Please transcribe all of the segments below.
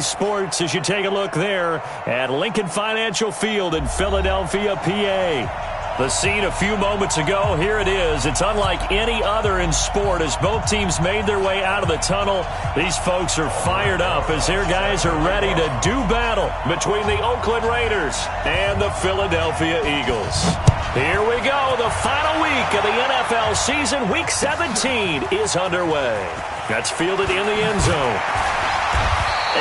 Sports as you take a look there at Lincoln Financial Field in Philadelphia, PA. The scene a few moments ago, here it is. It's unlike any other in sport as both teams made their way out of the tunnel. These folks are fired up as their guys are ready to do battle between the Oakland Raiders and the Philadelphia Eagles. Here we go. The final week of the NFL season, Week 17, is underway. That's fielded in the end zone.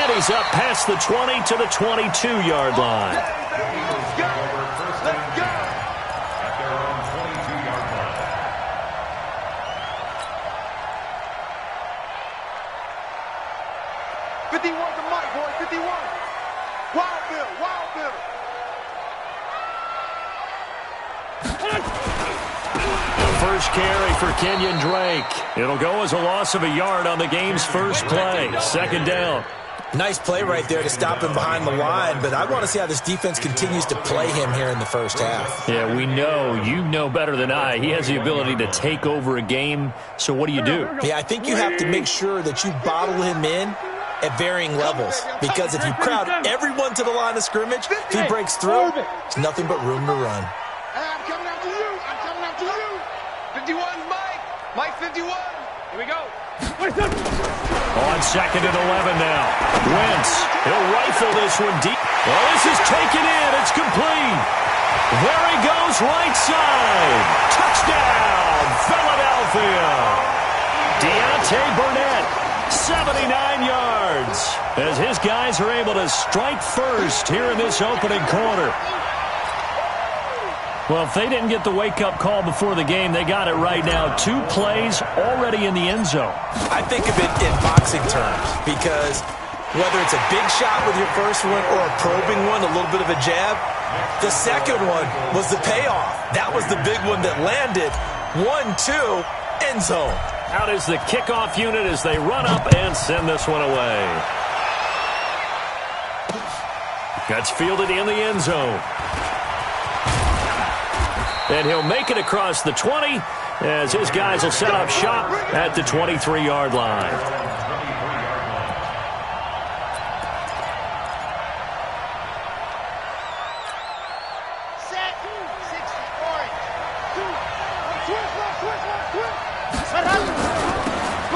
And he's up past the 20 to the 22-yard line. Let's go. Let's go. 51 to Mike, boy, 51. Wild Bill, Wild Bill. The first carry for Kenyon Drake. It'll go as a loss of a yard on the game's first play. Second down. Nice play right there to stop him behind the line, but I want to see how this defense continues to play him here in the first half. Yeah, we know. You know better than I. He has the ability to take over a game, so what do? Yeah, I think you have to make sure that you bottle him in at varying levels, because if you crowd everyone to the line of scrimmage, if he breaks through, it's nothing but room to run. I'm coming after you. I'm coming after you. 51's Mike. Mike 51. Here we go. On second and 11 now. Wentz, he'll rifle this one deep. Well, this is taken in. It's complete. There he goes, right side. Touchdown, Philadelphia. Deontay Burnett, 79 yards, as his guys are able to strike first here in this opening quarter. Well, if they didn't get the wake-up call before the game, they got it right now. 2 plays already in the end zone. I think of it in boxing terms, because whether it's a big shot with your first one or a probing one, a little bit of a jab, the second one was the payoff. That was the big one that landed. 1-2, end zone. Out is the kickoff unit as they run up and send this one away. That's fielded in the end zone. And he'll make it across the 20 as his guys will set up shop at the 23-yard line.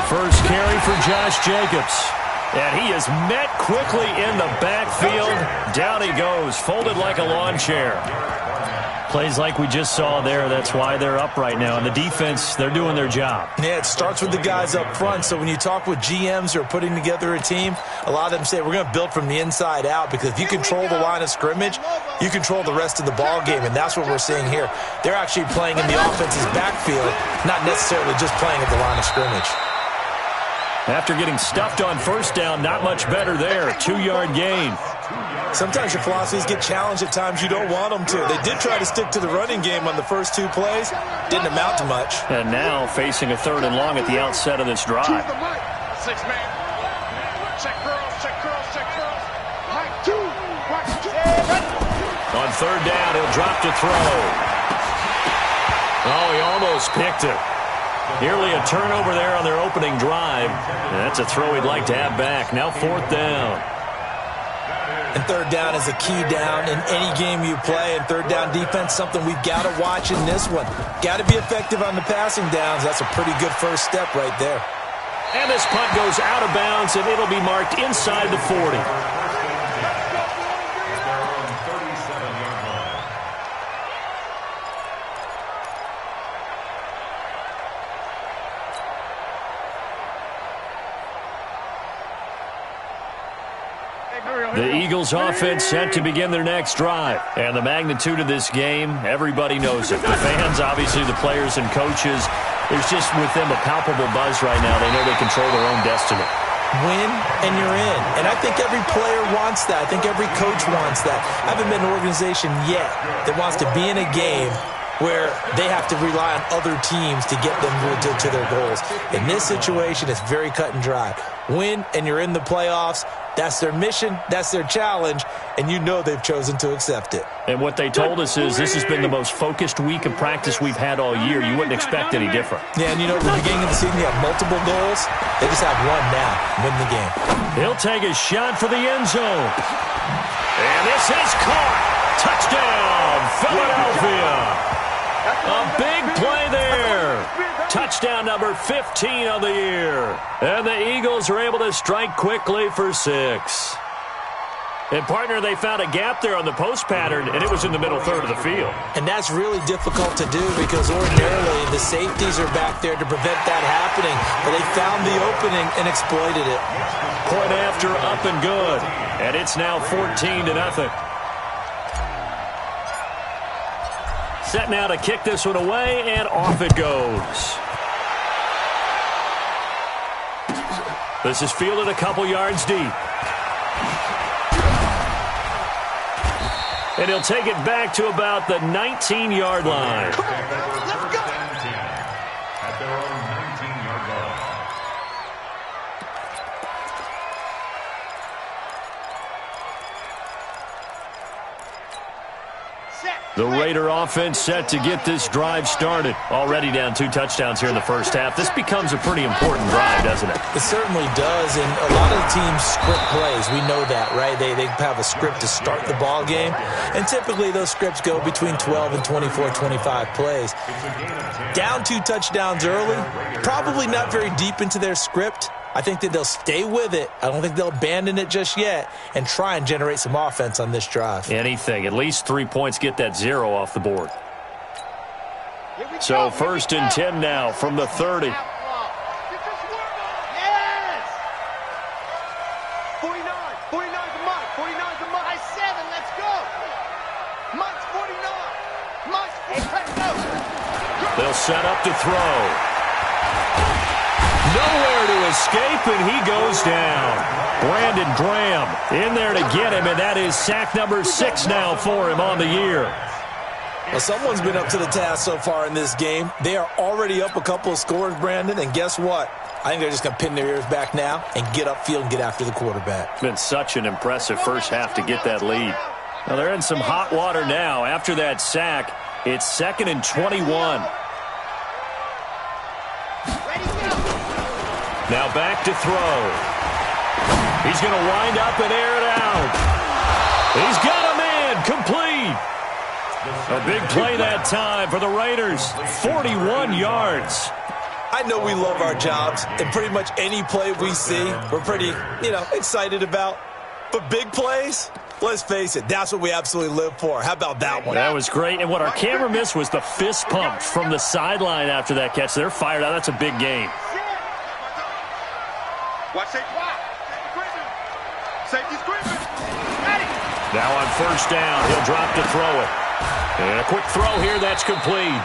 First carry for Josh Jacobs. And he is met quickly in the backfield. Down he goes, folded like a lawn chair. Plays like we just saw there. That's why they're up right now. And the defense, they're doing their job. Yeah, it starts with the guys up front. So when you talk with GMs who are putting together a team, a lot of them say we're going to build from the inside out, because if you control the line of scrimmage, you control the rest of the ball game. And that's what we're seeing here. They're actually playing in the offense's backfield, not necessarily just playing at the line of scrimmage. After getting stuffed on first down, not much better there. 2-yard gain. Sometimes your philosophies get challenged at times you don't want them to. They did try to stick to the running game on the first 2 plays. Didn't amount to much. And now facing a 3rd and long at the outset of this drive. 6-man. Check girls, check girls, check girls. Mike 2. On 3rd down, he'll drop to throw. Oh, he almost picked it. Nearly a turnover there on their opening drive. And that's a throw he'd like to have back. Now 4th down. And 3rd down is a key down in any game you play. And 3rd down defense, something we've got to watch in this one. Got to be effective on the passing downs. That's a pretty good first step right there. And this punt goes out of bounds, and it'll be marked inside the 40. The Eagles offense set to begin their next drive. And the magnitude of this game, everybody knows it. The fans, obviously the players and coaches, there's just with them a palpable buzz right now. They know they control their own destiny. Win and you're in. And I think every player wants that. I think every coach wants that. I haven't been an organization yet that wants to be in a game where they have to rely on other teams to get them to their goals. In this situation, it's very cut and dry. Win and you're in the playoffs. That's their mission, that's their challenge, and you know they've chosen to accept it. And what they told us is this has been the most focused week of practice we've had all year. You wouldn't expect any different. Yeah, and you know, at the beginning of the season, you have multiple goals. They just have one now, win the game. He'll take a shot for the end zone. And this is caught. Touchdown, Philadelphia. A big play there. Touchdown number 15 on the year. And the Eagles are able to strike quickly for 6. And, partner, they found a gap there on the post pattern, and it was in the middle third of the field. And that's really difficult to do because ordinarily the safeties are back there to prevent that happening. But they found the opening and exploited it. Point after, up and good. And it's now 14-0. Set now to kick this one away, and off it goes. This is fielded a couple yards deep. And he'll take it back to about the 19-yard line. Let's go. At their own 19-yard line. The Raider offense set to get this drive started. Already down 2 touchdowns here in the first half. This becomes a pretty important drive, doesn't it? It certainly does, and a lot of the teams script plays. We know that, right? They have a script to start the ball game, and typically those scripts go between 12 and 24, 25 plays. Down 2 touchdowns early, probably not very deep into their script. I think that they'll stay with it. I don't think they'll abandon it just yet and try and generate some offense on this drive. Anything. At least 3 points get that 0 off the board. So 1st and 10 now from the 30. Yes! 49 to Mike. 49 to Mike. 7, let's go. Mike's 49. Mike's 49. They'll set up to throw. Nowhere to escape, and he goes down. Brandon Graham in there to get him, and that is sack number 6 now for him on the year. Well, someone's been up to the task so far in this game. They are already up a couple of scores, Brandon, and guess what? I think they're just going to pin their ears back now and get upfield and get after the quarterback. It's been such an impressive first half to get that lead. Well, they're in some hot water now. After that sack, it's 2nd and 21. Now back to throw. He's going to wind up and air it out. He's got a man complete. A big play that time for the Raiders. 41 yards. I know we love our jobs, and pretty much any play we see, we're pretty, excited about. But big plays, let's face it, that's what we absolutely live for. How about that one? That was great. And what our camera missed was the fist pump from the sideline after that catch. They're fired out. That's a big game. Watch it. Safety screaming. Now on 1st down, he'll drop to throw it. And a quick throw here, that's complete.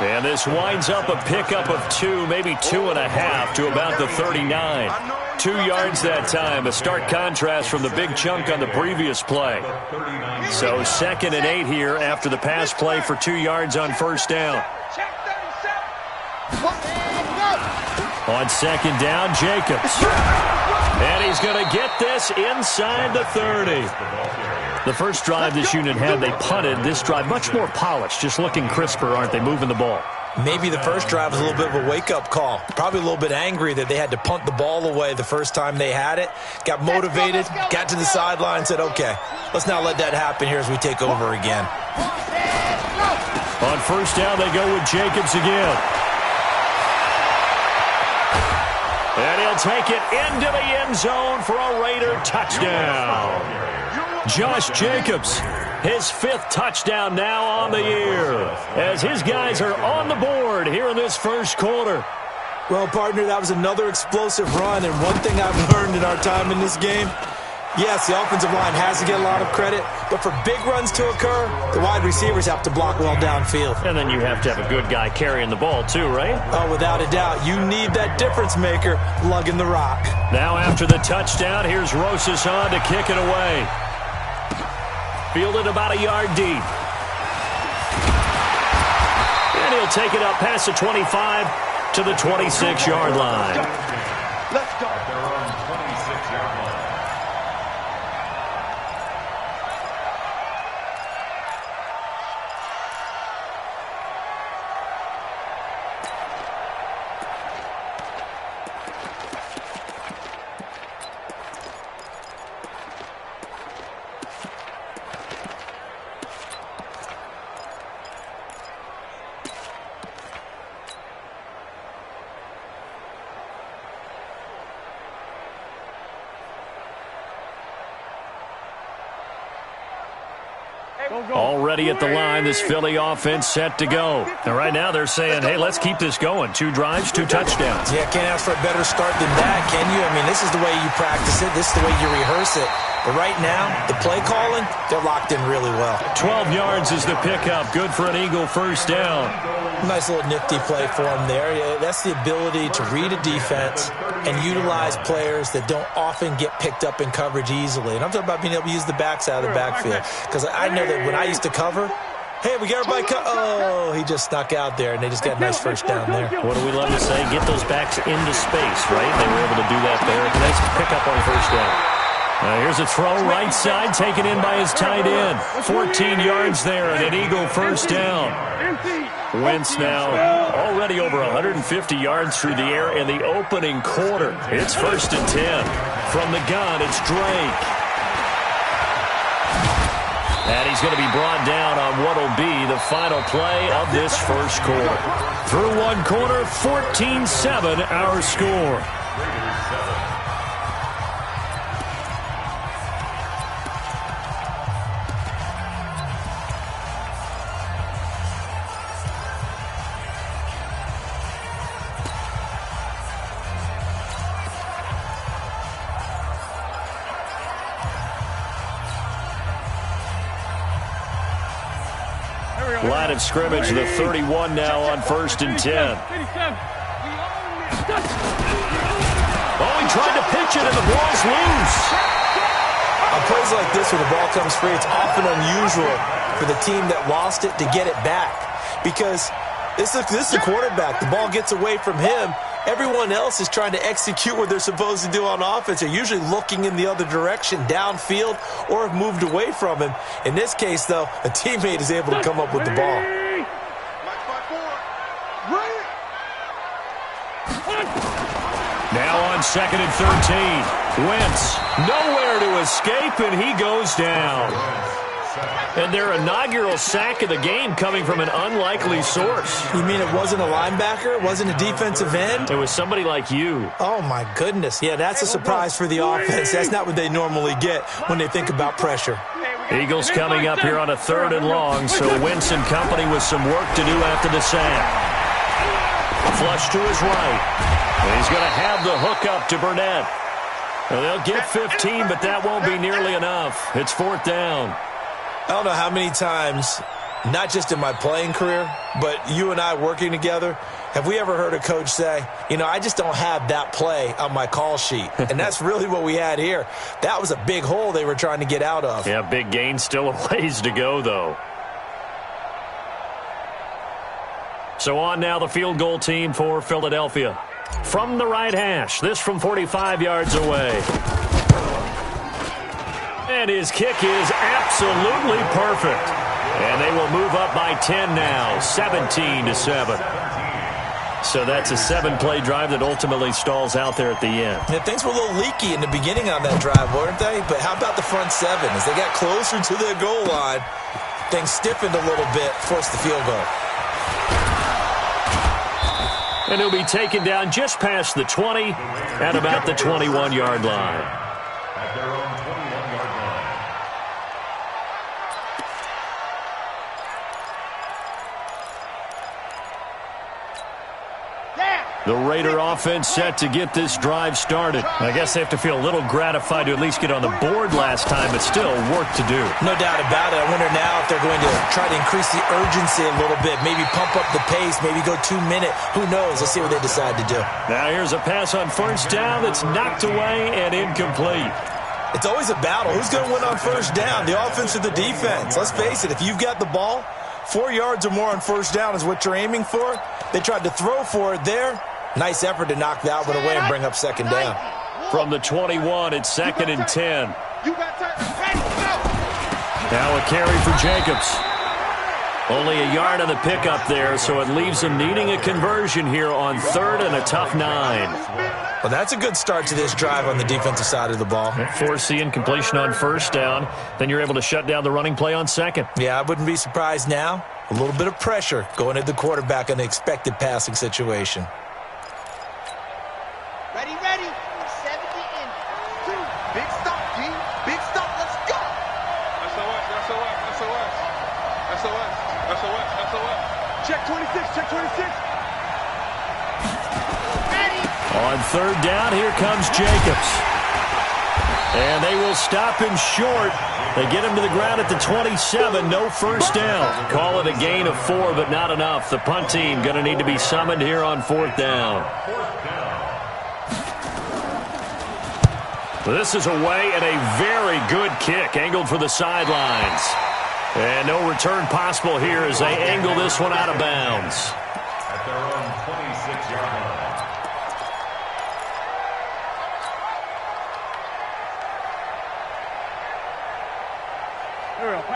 And this winds up a pickup of 2, maybe 2.5 to about the 39. 2 yards that time, a stark contrast from the big chunk on the previous play. So 2nd and 8 here after the pass play for 2 yards on 1st down. On 2nd down, Jacobs. And he's going to get this inside the 30. The first drive this unit had, they punted. This drive, much more polished, just looking crisper, aren't they, moving the ball? Maybe the first drive was a little bit of a wake-up call. Probably a little bit angry that they had to punt the ball away the first time they had it. Got motivated, got to the sideline, said, okay, let's not let that happen here as we take over again. On 1st down, they go with Jacobs again. And he'll take it into the end zone for a Raider touchdown. Josh Jacobs, his 5th touchdown now on the year, as his guys are on the board here in this first quarter. Well, partner, that was another explosive run, and one thing I've learned in our time in this game, yes, the offensive line has to get a lot of credit, but for big runs to occur, the wide receivers have to block well downfield. And then you have to have a good guy carrying the ball too, right? Oh, without a doubt. You need that difference maker lugging the rock. Now after the touchdown, here's Rosas on to kick it away. Fielded about a yard deep. And he'll take it up past the 25 to the 26-yard line. Let's go. Their own 26-yard line. Already at the line, this Philly offense set to go. And right now they're saying, hey, let's keep this going. 2 drives, 2 touchdowns. Yeah, can't ask for a better start than that, can you? I mean, this is the way you practice it. This is the way you rehearse it. But right now, the play calling, they're locked in really well. 12 yards is the pickup. Good for an Eagle first down. Nice little nifty play for him there. Yeah, that's the ability to read a defense and utilize players that don't often get picked up in coverage easily. And I'm talking about being able to use the backs out of the backfield. Because I know that when I used to cover, hey, we got everybody oh, he just snuck out there, and they just got a nice first down there. What do we love to say? Get those backs into space, right? They were able to do that there. Nice pickup on first down. Here's a throw right side, taken in by his tight end. 14 yards there, and an Eagle first down. Wentz now already over 150 yards through the air in the opening quarter. It's 1st and 10. From the gun, it's Drake. And he's going to be brought down on what will be the final play of this first quarter. Through one quarter, 14-7 our score. Line of scrimmage, the 31 now on 1st and 10. Oh, he tried to pitch it, and the ball's loose. On plays like this where the ball comes free, it's often unusual for the team that lost it to get it back. Because this is a quarterback. The ball gets away from him. Everyone else is trying to execute what they're supposed to do on offense. They're usually looking in the other direction, downfield, or have moved away from him. In this case, though, a teammate is able to come up with the ball. Now on 2nd and 13. Wentz nowhere to escape, and he goes down. And their inaugural sack of the game coming from an unlikely source. You mean it wasn't a linebacker? It wasn't a defensive end? It was somebody like you. Oh, my goodness. Yeah, that's a surprise for the offense. That's not what they normally get when they think about pressure. Eagles coming up here on a 3rd and long, so Wentz and company with some work to do after the sack. Flush to his right. And he's going to have the hook up to Burnett. Well, they'll get 15, but that won't be nearly enough. It's 4th down. I don't know how many times, not just in my playing career, but you and I working together, have we ever heard a coach say, you know, I just don't have that play on my call sheet. And that's really what we had here. That was a big hole they were trying to get out of. Yeah, big gain, still a ways to go, though. So on now the field goal team for Philadelphia. From the right hash, this from 45 yards away. And his kick is absolutely perfect. And they will move up by 10 now, 17-7. So that's a 7-play drive that ultimately stalls out there at the end. Yeah, things were a little leaky in the beginning on that drive, weren't they? But how about the front 7? As they got closer to their goal line, things stiffened a little bit, forced the field goal. And he'll be taken down just past the 20 at about the 21-yard line. The Raider offense set to get this drive started. I guess they have to feel a little gratified to at least get on the board last time, but still work to do. No doubt about it. I wonder now if they're going to try to increase the urgency a little bit, maybe pump up the pace, maybe go 2-minute. Who knows? Let's see what they decide to do. Now here's a pass on 1st down that's knocked away and incomplete. It's always a battle. Who's going to win on 1st down, the offense or the defense? Let's face it, if you've got the ball, 4 yards or more on 1st down is what you're aiming for. They tried to throw for it there. Nice effort to knock that one away and bring up 2nd down. From the 21, it's 2nd and 10. Now a carry for Jacobs. Only a yard on the pickup there, so it leaves him needing a conversion here on 3rd and a tough 9. Well, that's a good start to this drive on the defensive side of the ball. Force the incompletion on 1st down. Then you're able to shut down the running play on 2nd. Yeah, I wouldn't be surprised now. A little bit of pressure going at the quarterback in the expected passing situation. Ready. 70 in 2. Big stop, G. Big stop. Let's go. That's OS. On third down, here comes Jacobs. And they will stop him short. They get him to the ground at the 27. No first down. Call it a gain of 4, but not enough. The punt team going to need to be summoned here on fourth down. This is away and a very good kick. Angled for the sidelines. And no return possible here as they angle this one out of bounds. At their own 26-yard line.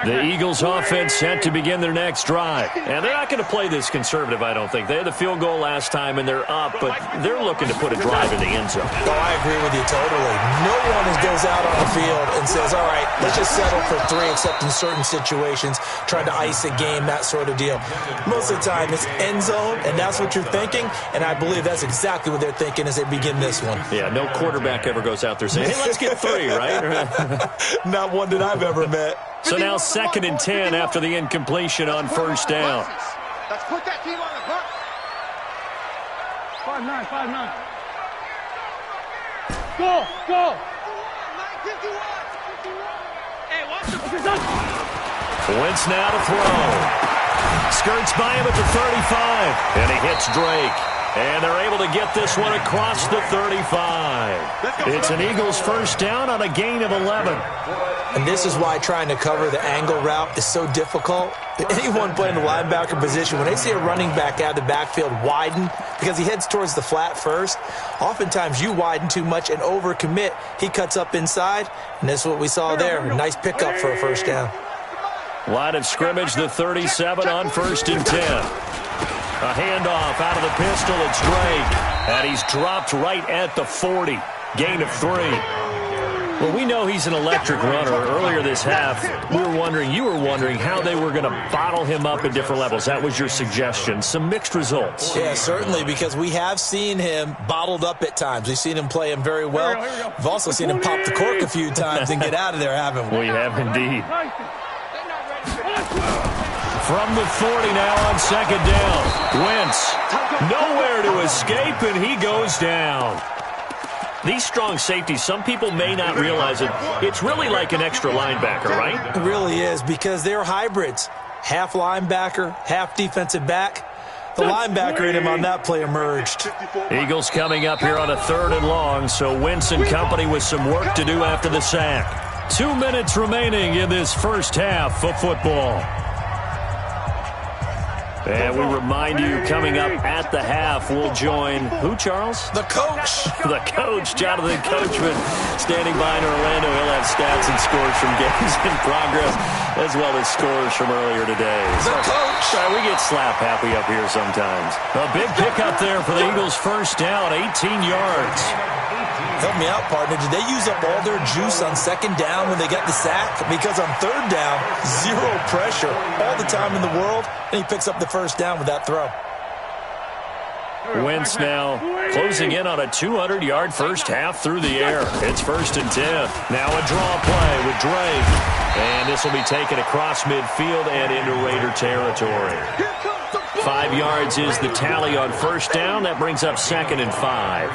The Eagles offense set to begin their next drive. And they're not going to play this conservative, I don't think. They had the field goal last time, and they're up, but they're looking to put a drive in the end zone. Oh, I agree with you totally. No one goes out on the field and says, all right, let's just settle for 3, except in certain situations, trying to ice a game, that sort of deal. Most of the time, it's end zone, and that's what you're thinking, and I believe that's exactly what they're thinking as they begin this one. Yeah, no quarterback ever goes out there saying, hey, let's get 3, right? Not one that I've ever met. So now 2nd and 10 after the incompletion on first down. Let's put that team on the bus. 5-9, 5-9. Go! 951. Hey, watch the Wentz now to throw. Skirts by him at the 35. And he hits Drake. And they're able to get this one across the 35. It's an Eagles first down on a gain of 11. And this is why trying to cover the angle route is so difficult. Anyone playing the linebacker position, when they see a running back out of the backfield widen, because he heads towards the flat first, oftentimes you widen too much and overcommit. He cuts up inside, and that's what we saw there. A nice pickup for a first down. Line of scrimmage, the 37 on 1st and 10. A handoff out of the pistol. It's Drake. And he's dropped right at the 40. Gain of 3. Well, we know he's an electric runner. Earlier this half, you were wondering how they were going to bottle him up at different levels. That was your suggestion. Some mixed results. Yeah, certainly, because we have seen him bottled up at times. We've seen him play him very well. We've also seen him pop the cork a few times and get out of there, haven't we? We have indeed. From the 40 now on 2nd down. Wentz, nowhere to escape, and he goes down. These strong safeties, some people may not realize it. It's really like an extra linebacker, right? It really is, because they're hybrids. Half linebacker, half defensive back. The linebacker in him on that play emerged. Eagles coming up here on a 3rd and long, so Wentz and company with some work to do after the sack. 2 minutes remaining in this first half of football. And we remind you, coming up at the half, we'll join who, Charles? The coach. The coach, Jonathan Coachman, standing by in Orlando. He'll have stats and scores from games in progress, as well as scores from earlier today. The coach. We get slap happy up here sometimes. A big pickup there for the Eagles' first down, 18 yards. Help me out, partner. Did they use up all their juice on 2nd down when they got the sack? Because on 3rd down, 0 pressure all the time in the world, and he picks up the first down with that throw. Wentz now closing in on a 200-yard first half through the air. It's 1st and 10. Now a draw play with Drake. And this will be taken across midfield and into Raider territory. 5 yards is the tally on first down. That brings up 2nd and 5.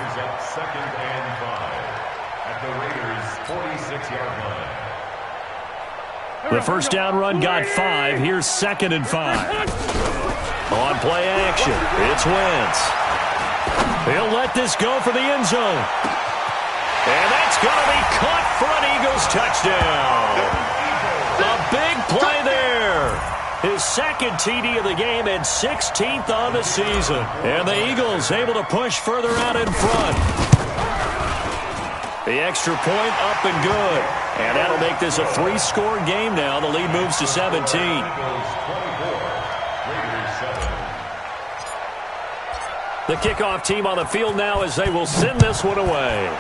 The first down run got 5. Here's 2nd and 5. On play action, it's Wentz. He'll let this go for the end zone. And that's going to be caught for an Eagles touchdown. A big play there. His 2nd TD of the game and 16th on the season. And the Eagles able to push further out in front. The extra point up and good. And that'll make this a 3-score game now. The lead moves to 17. The kickoff team on the field now as they will send this one away.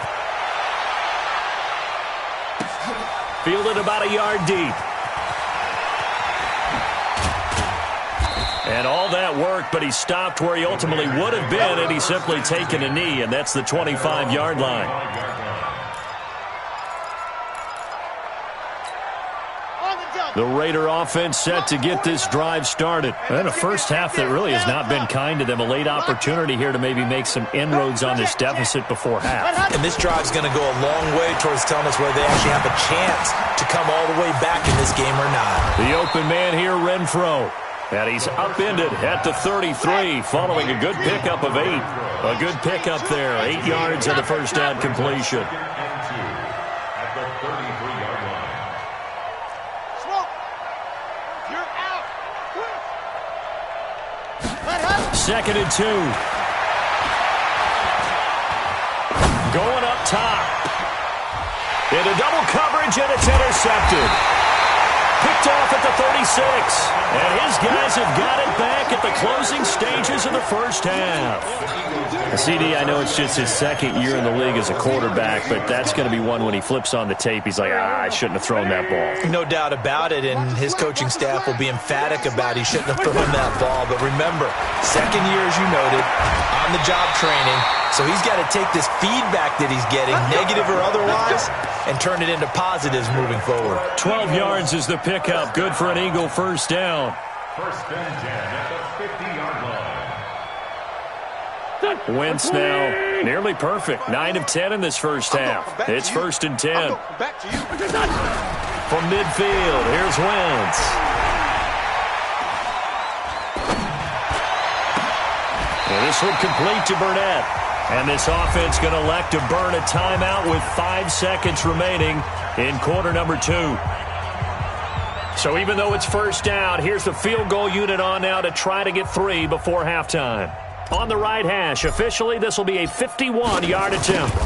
Fielded about a yard deep. And all that work, but he stopped where he ultimately would have been, and he's simply taken a knee, and that's the 25-yard line. The Raider offense set to get this drive started. And a first half that really has not been kind to them. A late opportunity here to maybe make some inroads on this deficit before half. And this drive's going to go a long way towards telling us whether they actually have a chance to come all the way back in this game or not. The open man here, Renfro. And he's upended at the 33 following a good pickup of 8. A good pickup there. 8 yards on the first down completion. At the 33-yard line. Second and 2. Going up top. Into double coverage, and it's intercepted. Picked off at the 36. And his guys have got it back at the closing stages of the first half. CD, I know it's just his second year in the league as a quarterback, but that's going to be one when he flips on the tape. He's like, I shouldn't have thrown that ball. No doubt about it, and his coaching staff will be emphatic about he shouldn't have thrown that ball. But remember, second year, as you noted, on-the-job training. So he's got to take this feedback that he's getting, negative or otherwise, and turn it into positives moving forward. 12 yards is the pickup. Good for an Eagle first down. First and 10 at the 50-yard line. Wentz now nearly perfect. 9 of 10 in this first half. It's first and 10. From midfield, here's Wentz. And this one complete to Burnett. And this offense going to elect to burn a timeout with 5 seconds remaining in quarter number 2. So even though it's first down, here's the field goal unit on now to try to get 3 before halftime. On the right hash, officially this will be a 51-yard attempt.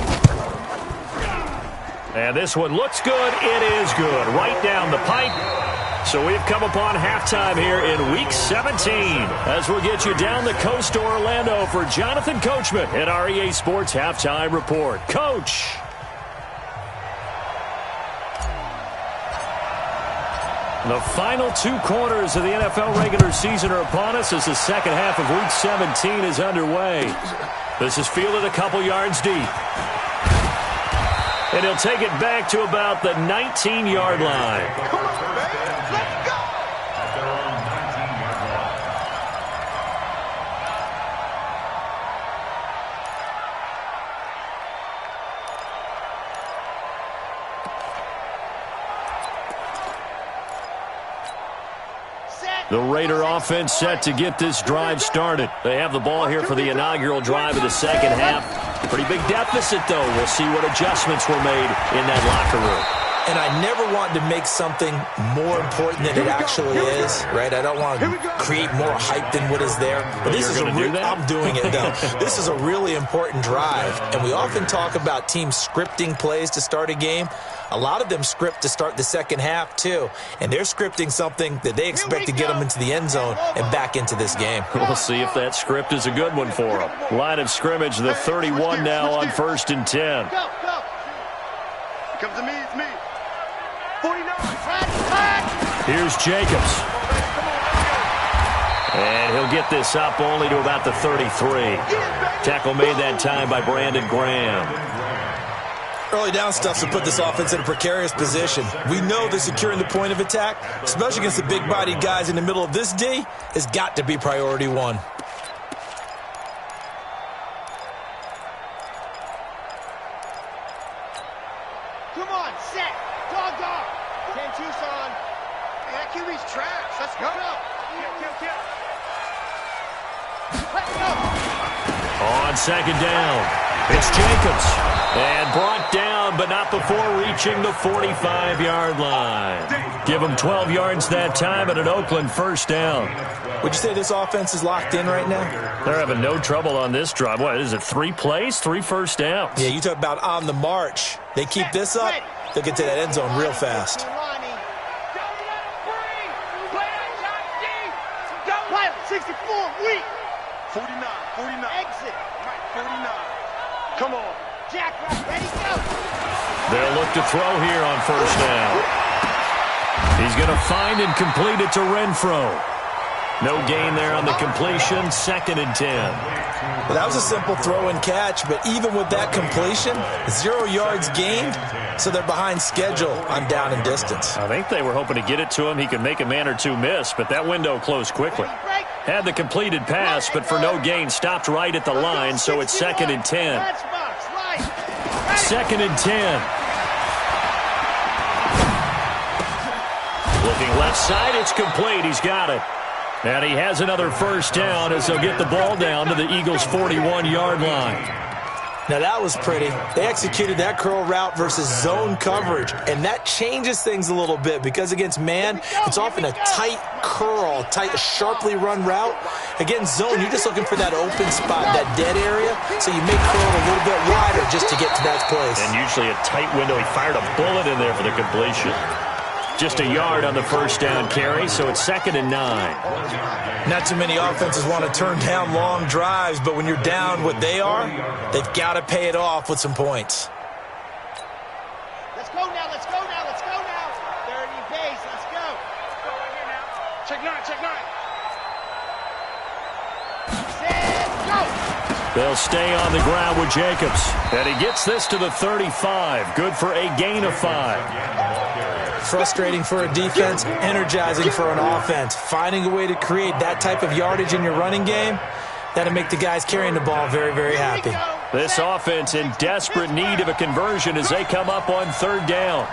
And this one looks good. It is good. Right down the pipe. So we've come upon halftime here in Week 17 as we'll get you down the coast to Orlando for Jonathan Coachman at our EA Sports Halftime Report. Coach. The final 2 quarters of the NFL regular season are upon us as the second half of Week 17 is underway. This is fielded a couple yards deep. And he'll take it back to about the 19-yard line. Come on, baby. Let's go. At their own 19-yard line. The Raider offense set to get this drive started. They have the ball here for the inaugural drive of the second half. Pretty big deficit, though. We'll see what adjustments were made in that locker room. And I never want to make something more important than it actually is, right? I don't want to create more hype than what is there. But this is I'm doing it, though. This is a really important drive. And we often talk about teams scripting plays to start a game. A lot of them script to start the second half, too. And they're scripting something that they expect to get them into the end zone and back into this game. We'll see if that script is a good one for them. Line of scrimmage, the 31 now on first and 10. Go, go. Here comes to me, it's me. 49. Here's Jacobs. And he'll get this up only to about the 33. Tackle made that time by Brandon Graham. Early down stuff to put this offense in a precarious position. We know that securing the point of attack, especially against the big-bodied guys in the middle of this D, has got to be priority 1. Come on, set. Dog, dog. 10 Tucson. Hey, that QB's trash. Let's go. Let's go. On second down, it's Jacobs. And brought down, but not before reaching the 45-yard line. Give them 12 yards that time at an Oakland first down. Would you say this offense is locked in right now? They're having no trouble on this drive. What is it, 3 plays, 3 first downs? Yeah, you talk about on the march. They keep this up, they'll get to that end zone real fast. Don't let him free. Play outside D. Don't let him. 64, weak. 49. Exit. 49. Come on. Jack, ready, go. They'll look to throw here on first down. He's going to find and complete it to Renfro. No gain there on the completion, 2nd and 10. Well, that was a simple throw and catch, but even with that completion, 0 yards gained, so they're behind schedule on down and distance. I think they were hoping to get it to him. He could make a man or two miss, but that window closed quickly. Had the completed pass, but for no gain, stopped right at the line, so it's 2nd and 10. 2nd and 10. Looking left side, it's complete. He's got it. And he has another first down as they'll get the ball down to the Eagles' 41-yard line. Now, that was pretty. They executed that curl route versus zone coverage, and that changes things a little bit because against man, it's often a tight curl, tight, sharply run route. Against zone, you're just looking for that open spot, that dead area, so you make curl a little bit wider just to get to that place. And usually a tight window. He fired a bullet in there for the completion. Just a yard on the first down carry, so it's 2nd and 9. Not too many offenses want to turn down long drives, but when you're down what they are, they've got to pay it off with some points. Let's go now, let's go now, let's go now. 30 pace, let's go. Let's go right here now. Check 9, check 9. Set, go. They'll stay on the ground with Jacobs. And he gets this to the 35. Good for a gain of 5. Frustrating for a defense, energizing for an offense. Finding a way to create that type of yardage in your running game, that'll make the guys carrying the ball very, very happy. This offense in desperate need of a conversion as they come up on 3rd down.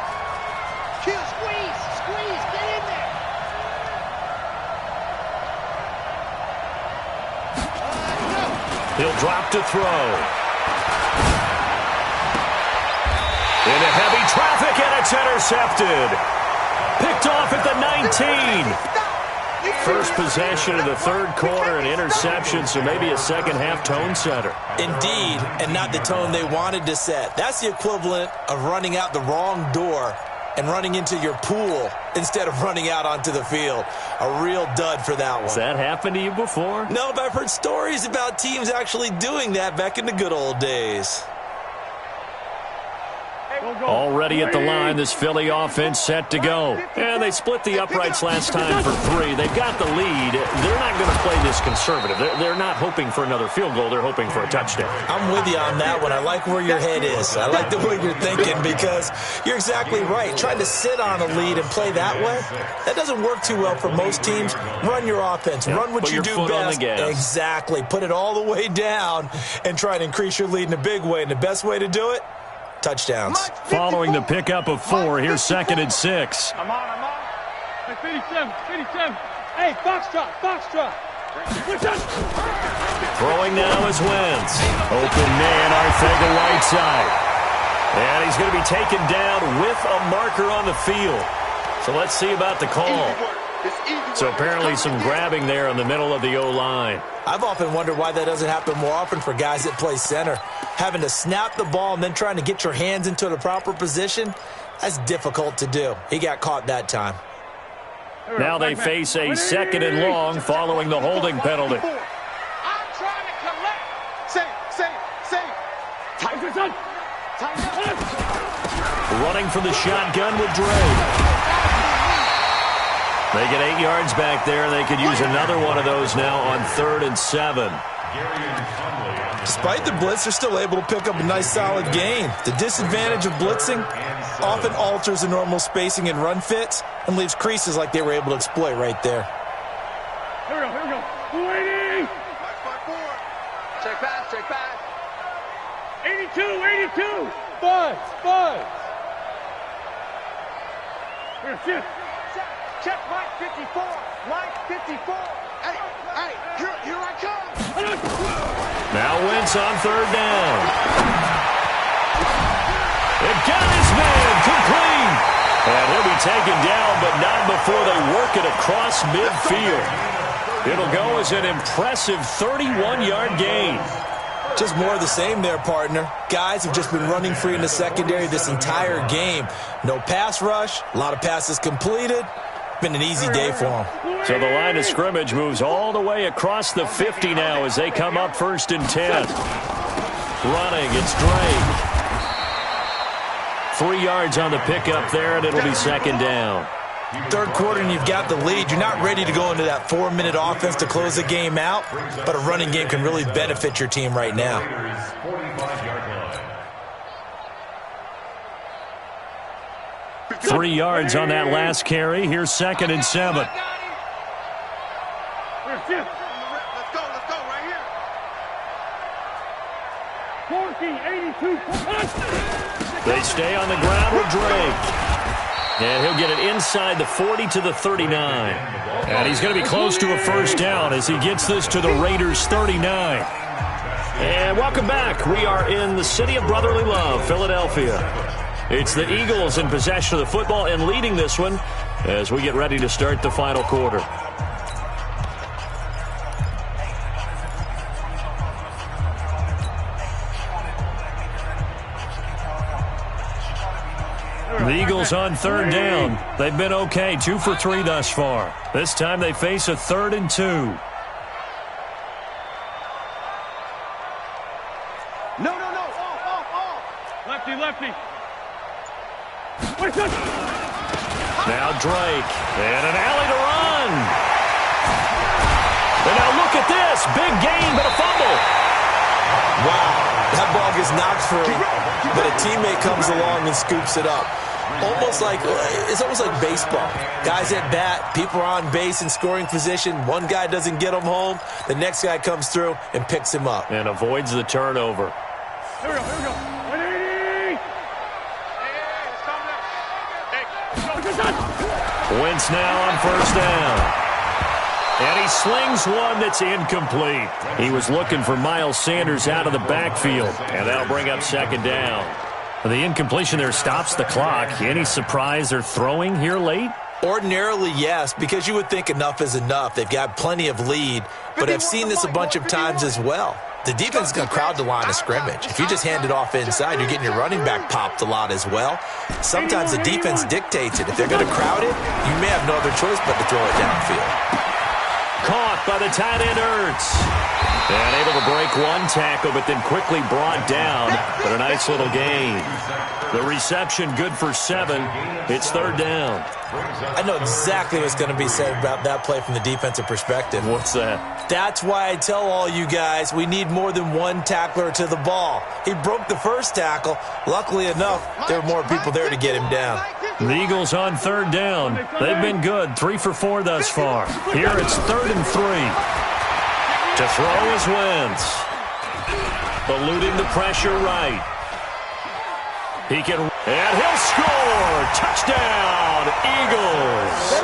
Squeeze, squeeze, get in there. He'll drop to throw. Into heavy traffic, and it's intercepted. Picked off at the 19. First possession of the 3rd quarter, an interception, so maybe a second-half tone setter. Indeed, and not the tone they wanted to set. That's the equivalent of running out the wrong door and running into your pool instead of running out onto the field. A real dud for that one. Has that happened to you before? No, but I've heard stories about teams actually doing that back in the good old days. Already at the line, this Philly offense set to go. And they split the uprights last time for 3. They've got the lead. They're not going to play this conservative. They're not hoping for another field goal. They're hoping for a touchdown. I'm with you on that one. I like where your head is. I like the way you're thinking because you're exactly right. Trying to sit on a lead and play that way, that doesn't work too well for most teams. Run your offense. Run what you do best. Exactly. Put it all the way down and try to increase your lead in a big way. And the best way to do it, touchdowns. Following the pickup of 4, here's 2nd and 6. I'm on. Hey, 57. Hey, foxtrot. Throwing now is Wentz. Open man, Arcega-Whiteside. And he's going to be taken down with a marker on the field. So let's see about the call. So apparently some grabbing there in the middle of the O-line. I've often wondered why that doesn't happen more often for guys that play center. Having to snap the ball and then trying to get your hands into the proper position, that's difficult to do. He got caught that time. Now they face a 2nd and long following the holding penalty. I'm trying to collect. Say. Running for the shotgun with Dre. They get 8 yards back there. They could use another one of those now on 3rd and 7. Despite the blitz, they're still able to pick up a nice solid gain. The disadvantage of blitzing often alters the normal spacing and run fits and leaves creases like they were able to exploit right there. Here we go. Waiting. Check pass. 82. Buzz. Here, shift. Check Mike 54. Hey, here I come. Now Wentz on 3rd down. It got his man complete. And he'll be taken down, but not before they work it across midfield. It'll go as an impressive 31-yard gain. Just more of the same there, partner. Guys have just been running free in the secondary this entire game. No pass rush, a lot of passes completed. Been an easy day for them. So the line of scrimmage moves all the way across the 50 now as they come up 1st and 10. Running, it's Drake. 3 yards on the pickup there, and it'll be 2nd down. Third quarter and you've got the lead. You're not ready to go into that 4-minute offense to close the game out, but a running game can really benefit your team right now. 3 yards on that last carry. Here's 2nd and 7. Let's go right here. They stay on the ground with Drake. And he'll get it inside the 40 to the 39. And he's going to be close to a first down as he gets this to the Raiders' 39. And welcome back. We are in the city of brotherly love, Philadelphia. It's the Eagles in possession of the football and leading this one as we get ready to start the final quarter. The Eagles on 3rd down. They've been okay, 2 for 3 thus far. This time they face a 3rd and 2. No. Off. Lefty. Now Drake, and an alley to run. And now look at this, big gain, but a fumble. Wow, that ball gets knocked free, but a teammate comes along and scoops it up. It's almost like baseball. Guys at bat, people are on base in scoring position. One guy doesn't get him home. The next guy comes through and picks him up. And avoids the turnover. Here we go. 180. Wentz now on 1st down. And he slings one that's incomplete. He was looking for Miles Sanders out of the backfield. And that'll bring up 2nd down. The incompletion there stops the clock. Any surprise they're throwing here late? Ordinarily, yes, because you would think enough is enough. They've got plenty of lead, but I've seen this a bunch of times as well. The defense is going to crowd the line of scrimmage. If you just hand it off inside, you're getting your running back popped a lot as well. Sometimes the defense dictates it. If they're going to crowd it, you may have no other choice but to throw it downfield. Caught by the tight end, Ertz. And able to break one tackle, but then quickly brought down. But a nice little gain. The reception good for 7. It's 3rd down. I know exactly what's going to be said about that play from the defensive perspective. What's that? That's why I tell all you guys we need more than one tackler to the ball. He broke the first tackle. Luckily enough, there were more people there to get him down. The Eagles on 3rd down. They've been good, 3 for 4 thus far. Here it's 3rd and 3. To throw is Wentz. Eluding the pressure right. He can, and he'll score. Touchdown, Eagles.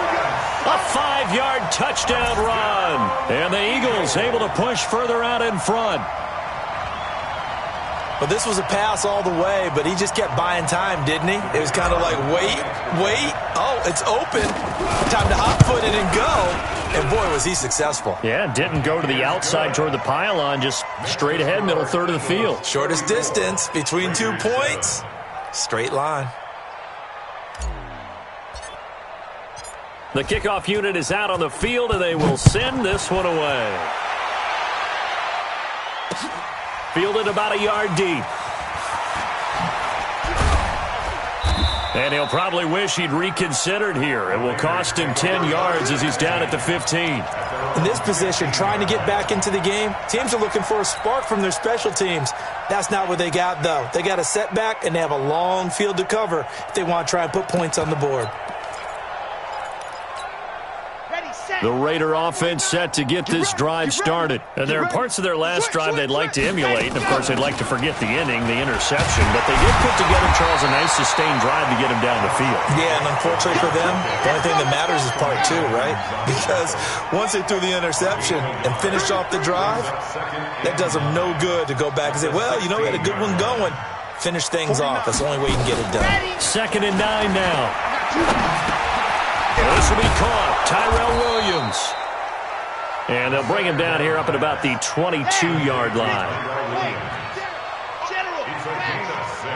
A 5-yard touchdown run. And the Eagles able to push further out in front. Well, this was a pass all the way, but he just kept buying time, didn't he? It was kind of like, wait. Oh, it's open. Time to hot-foot it and go. And, boy, was he successful. Yeah, didn't go to the outside toward the pylon, just straight ahead, middle third of the field. Shortest distance between 2 points. Straight line. The kickoff unit is out on the field, and they will send this one away. Fielded about a yard deep. And he'll probably wish he'd reconsidered here. It will cost him 10 yards as he's down at the 15. In this position, trying to get back into the game, teams are looking for a spark from their special teams. That's not what they got, though. They got a setback, and they have a long field to cover if they want to try and put points on the board. The Raider offense set to get this drive started. And there are parts of their last drive they'd like to emulate. And, of course, they'd like to forget the inning, the interception. But they did put together, Charles, a nice sustained drive to get him down the field. Yeah, and unfortunately for them, the only thing that matters is part 2, right? Because once they threw the interception and finished off the drive, that does them no good to go back and say, well, you know, we had a good one going. Finish things off. That's the only way you can get it done. 2nd and 9 now. This will be caught. Tyrell Williams. And they'll bring him down here up at about the 22-yard line. It's a gain of 6.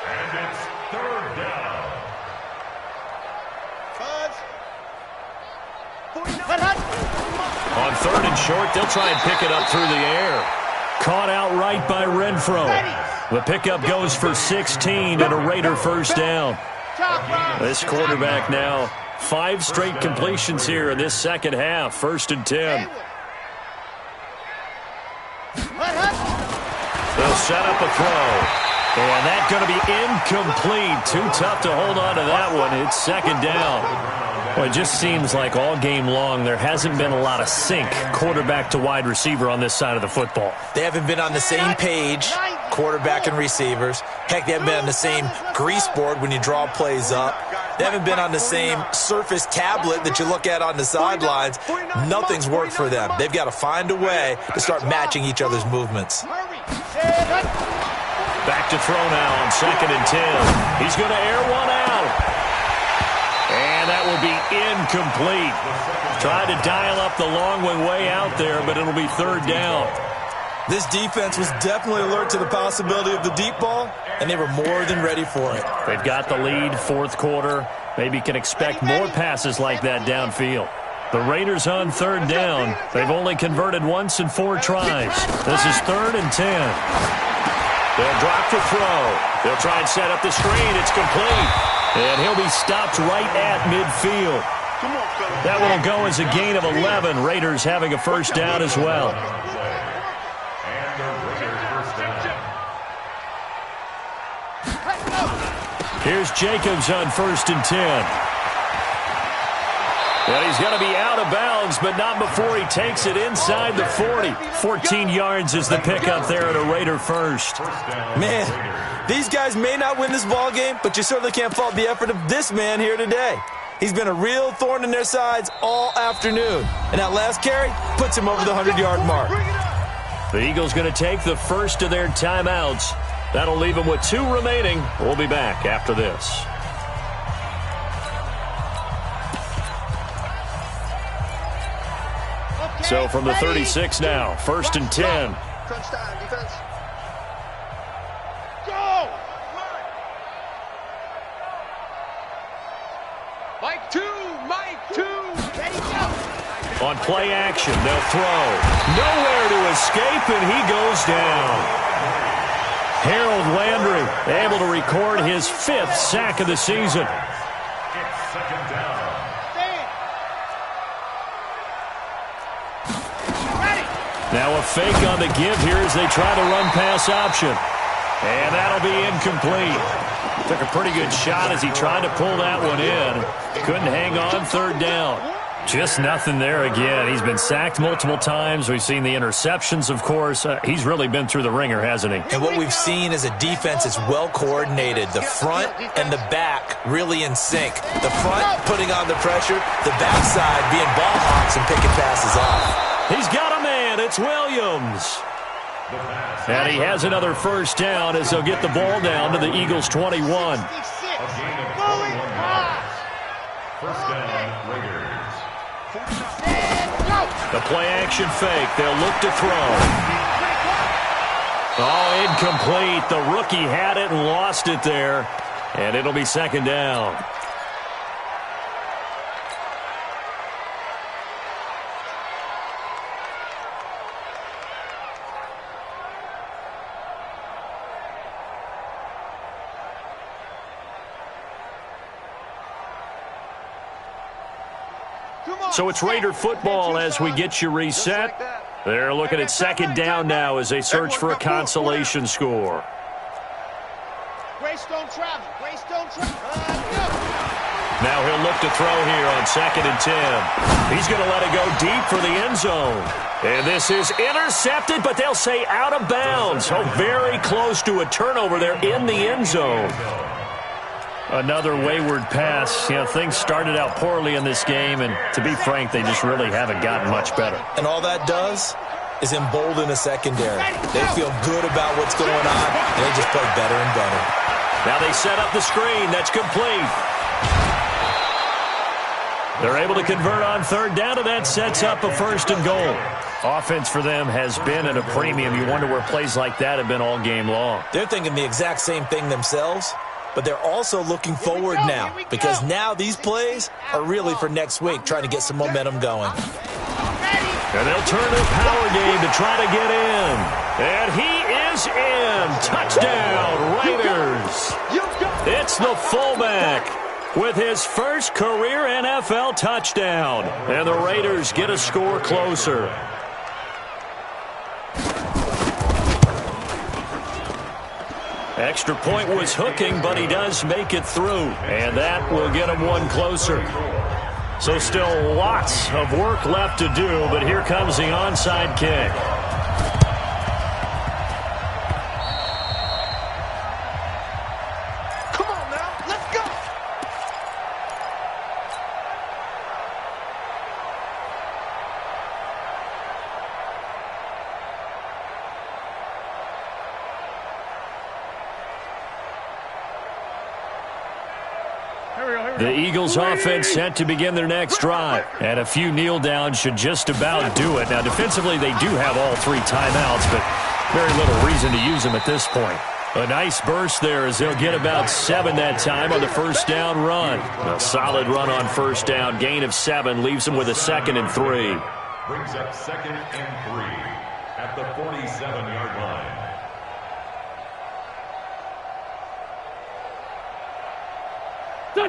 And it's 3rd down. On 3rd and short, they'll try and pick it up through the air. Caught outright by Renfro. The pickup goes for 16 and a Raider first down. This quarterback now 5 straight completions here in this second half. 1st and 10. They'll set up a throw. And that's going to be incomplete. Too tough to hold on to that one. It's 2nd down. Well, it just seems like all game long there hasn't been a lot of sync quarterback to wide receiver on this side of the football. They haven't been on the same page, quarterback and receivers. Heck, they haven't been on the same grease board when you draw plays up. They haven't been on the same surface tablet that you look at on the sidelines. Nothing's worked for them. They've got to find a way to start matching each other's movements. Back to throw now on 2nd and 10. He's going to air one out. And that will be incomplete. Tried to dial up the long one way out there, but it'll be 3rd down. This defense was definitely alert to the possibility of the deep ball, and they were more than ready for it. They've got the lead, 4th quarter. Maybe can expect more passes like that downfield. The Raiders on 3rd down. They've only converted once in 4 tries. This is 3rd and 10. They'll drop the throw. They'll try and set up the screen. It's complete. And he'll be stopped right at midfield. That will go as a gain of 11. Raiders having a 1st down as well. Here's Jacobs on 1st and 10. And he's going to be out of bounds, but not before he takes it inside the 40. 14 yards is the pickup there at a Raider 1st. Man, these guys may not win this ball game, but you certainly can't fault the effort of this man here today. He's been a real thorn in their sides all afternoon. And that last carry puts him over the 100-yard mark. The Eagles going to take the first of their timeouts. That'll leave them with 2 remaining. We'll be back after this. So from the 36 now, 1st and 10. Crunch time, defense. Go! Mike 2, Mike 2. Ready, go. On play action, they'll throw. Nowhere to escape, and he goes down. Harold Landry able to record his 5th sack of the season. It's 2nd down. Now a fake on the give here as they try to run pass option. And that'll be incomplete. Took a pretty good shot as he tried to pull that one in. Couldn't hang on, 3rd down. Just nothing there again. He's been sacked multiple times. We've seen the interceptions, of course. He's really been through the ringer, hasn't he? And what we've seen is a defense that's well coordinated. The front and the back really in sync. The front putting on the pressure, the backside being ball hawks and picking passes off. He's got a man. It's Williams. And he has another 1st down as they'll get the ball down to the Eagles' 21. A gain of 21 yards. 1st down, Raiders. The play action fake. They'll look to throw. Oh, incomplete. The rookie had it and lost it there. And it'll be 2nd down. So it's Raider football as we get you reset. They're looking at 2nd down now as they search for a consolation score. Now he'll look to throw here on 2nd and 10. He's going to let it go deep for the end zone. And this is intercepted, but they'll say out of bounds. So very close to a turnover there in the end zone. Another wayward pass. You know, things started out poorly in this game, and to be frank, they just really haven't gotten much better. And all that does is embolden a secondary. They feel good about what's going on, and they just play better and better. Now they set up the screen. That's complete. They're able to convert on 3rd down, and that sets up a 1st and goal. Offense for them has been at a premium. You wonder where plays like that have been all game long. They're thinking the exact same thing themselves. But they're also looking forward now because now these plays are really for next week, trying to get some momentum going. And they'll turn their power game to try to get in. And he is in. Touchdown, Raiders. It's the fullback. with his first career NFL touchdown. And the Raiders get a score closer. Extra point was hooking, but he does make it through. And that will get him one closer. So still lots of work left to do, but here comes the onside kick. Come on now, let's go. The Eagles offense set to begin their next drive. And a few kneel downs should just about do it. Now, defensively, they do have all three timeouts, but very little reason to use them at this point. A nice burst there as they'll get about 7 that time on the first down run. A solid run on first down. Gain of 7 leaves them with a 2nd and 3. Brings up 2nd and 3 at the 47-yard line.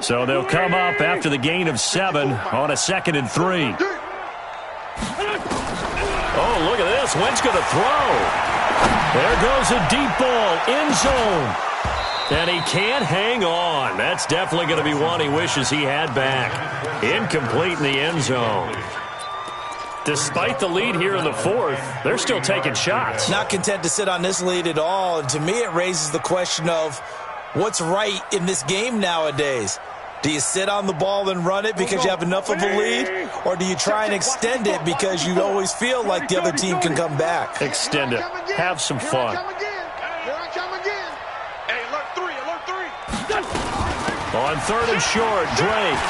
So they'll come up after the gain of 7 on a 2nd and 3. Oh, look at this. Wentz going to throw. There goes a deep ball, end zone. And he can't hang on. That's definitely going to be one he wishes he had back. Incomplete in the end zone. Despite the lead here in the 4th, they're still taking shots. Not content to sit on this lead at all. And to me, it raises the question of what's right in this game nowadays. Do you sit on the ball and run it because you have enough of a lead? Or do you try and extend it because you always feel like the other team can come back? Extend it. Have some fun. Here I come again. Hey, alert 3. On 3rd and short, Drake.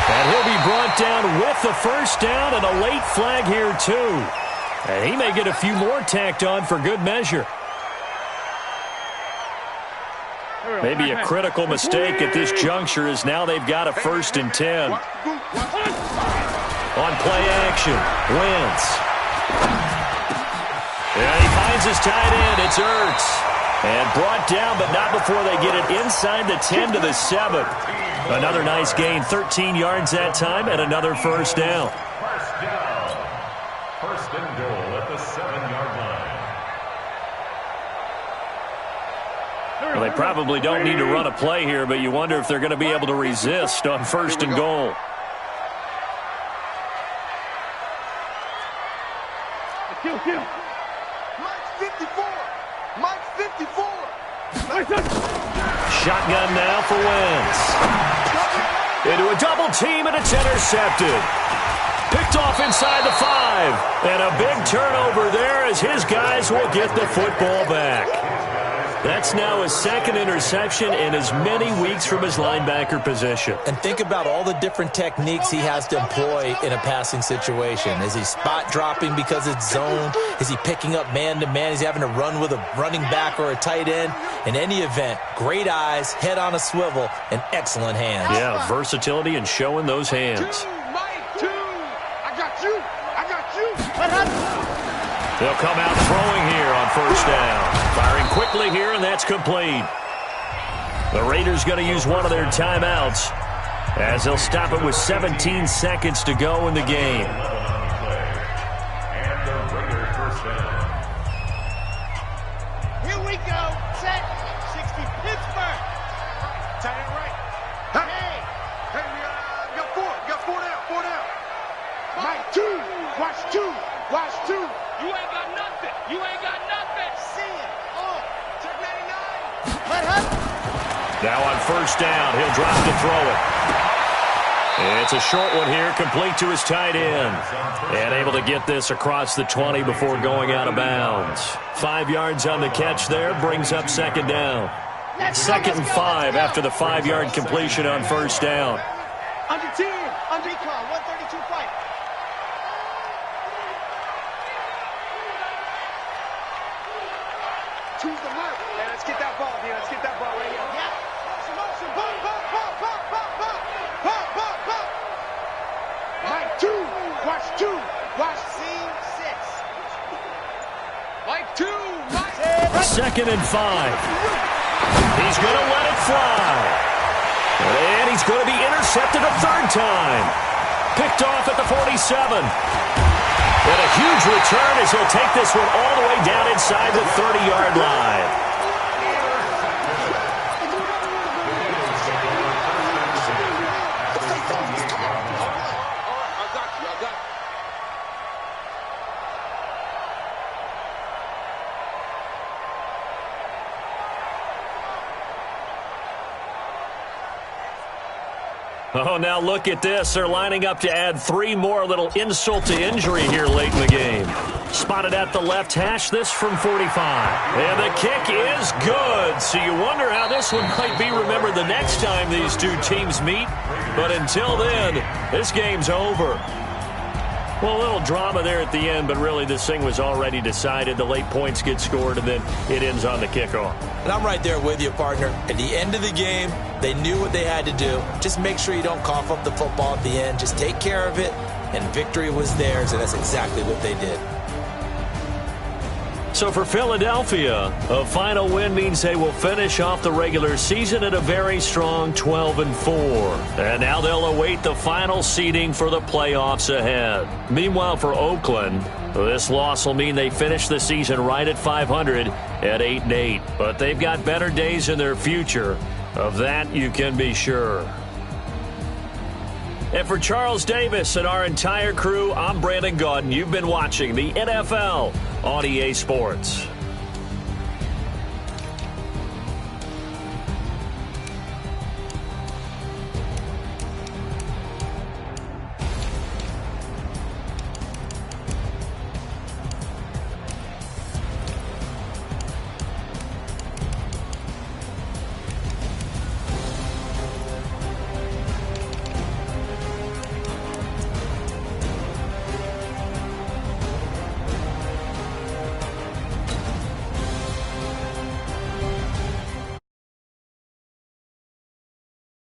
And he'll be brought down with the first down and a late flag here, too. And he may get a few more tacked on for good measure. Maybe a critical mistake at this juncture as now they've got a 1st and 10. On play action, Wentz. And he finds his tight end. It's Ertz. And brought down, but not before they get it inside the 10 to the 7. Another nice gain, 13 yards that time, and another first down. First down. 1st and goal at the 7-yard line. Well, they probably don't need to run a play here, but you wonder if they're going to be able to resist on 1st and goal. Mike's 54. Mike's 54. Shotgun now for Wentz. Into a double team, and it's intercepted. Picked off inside the 5. And a big turnover there as his guys will get the football back. That's now his 2nd interception in as many weeks from his linebacker position. And think about all the different techniques he has to employ in a passing situation. Is he spot dropping because it's zone? Is he picking up man-to-man? Is he having to run with a running back or a tight end? In any event, great eyes, head on a swivel, and excellent hands. Yeah, versatility and showing those hands. Mike, 2. I got you. They'll come out throwing here on first down. Firing quickly here, and that's complete. The Raiders going to use one of their timeouts as they'll stop it with 17 seconds to go in the game. And the Raiders first down. Here we go. Set. 60 Pittsburgh. Tight end right. Hey, we got 4 down. Mike, 2. Watch 2. You ain't got nothing. See it. Oh, check 99. Let him. Now on first down, he'll drop to throw it. It's a short one here, complete to his tight end. And able to get this across the 20 before going out of bounds. 5 yards on the catch there, brings up 2nd down. 2nd and 5 after the 5-yard completion on first down. Under 10. Under recon. 132 fight. Choose the mark. Hey, let's get that ball, dude. Let's get that ball right here. Yeah. Motion. Bump. Mike, 2. Watch 2. Watch C6. Mike, 2. Mike. 2nd and 5. He's going to let it fly. And he's going to be intercepted a third time. Picked off at the 47. And a huge return as he'll take this one all the way down inside the 30-yard line. Oh, now look at this. They're lining up to add 3 more. Little insult to injury here late in the game. Spotted at the left hash, this from 45. And the kick is good. So you wonder how this one might be remembered the next time these two teams meet. But until then, this game's over. Well, a little drama there at the end, but really this thing was already decided. The late points get scored, and then it ends on the kickoff. And I'm right there with you, partner. At the end of the game, they knew what they had to do. Just make sure you don't cough up the football at the end. Just take care of it, and victory was theirs, and that's exactly what they did. So for Philadelphia, a final win means they will finish off the regular season at a very strong 12-4. And now they'll await the final seeding for the playoffs ahead. Meanwhile, for Oakland, this loss will mean they finish the season right at 500 at 8-8. But they've got better days in their future. Of that, you can be sure. And for Charles Davis and our entire crew, I'm Brandon Gaudin. You've been watching the NFL on EA Sports.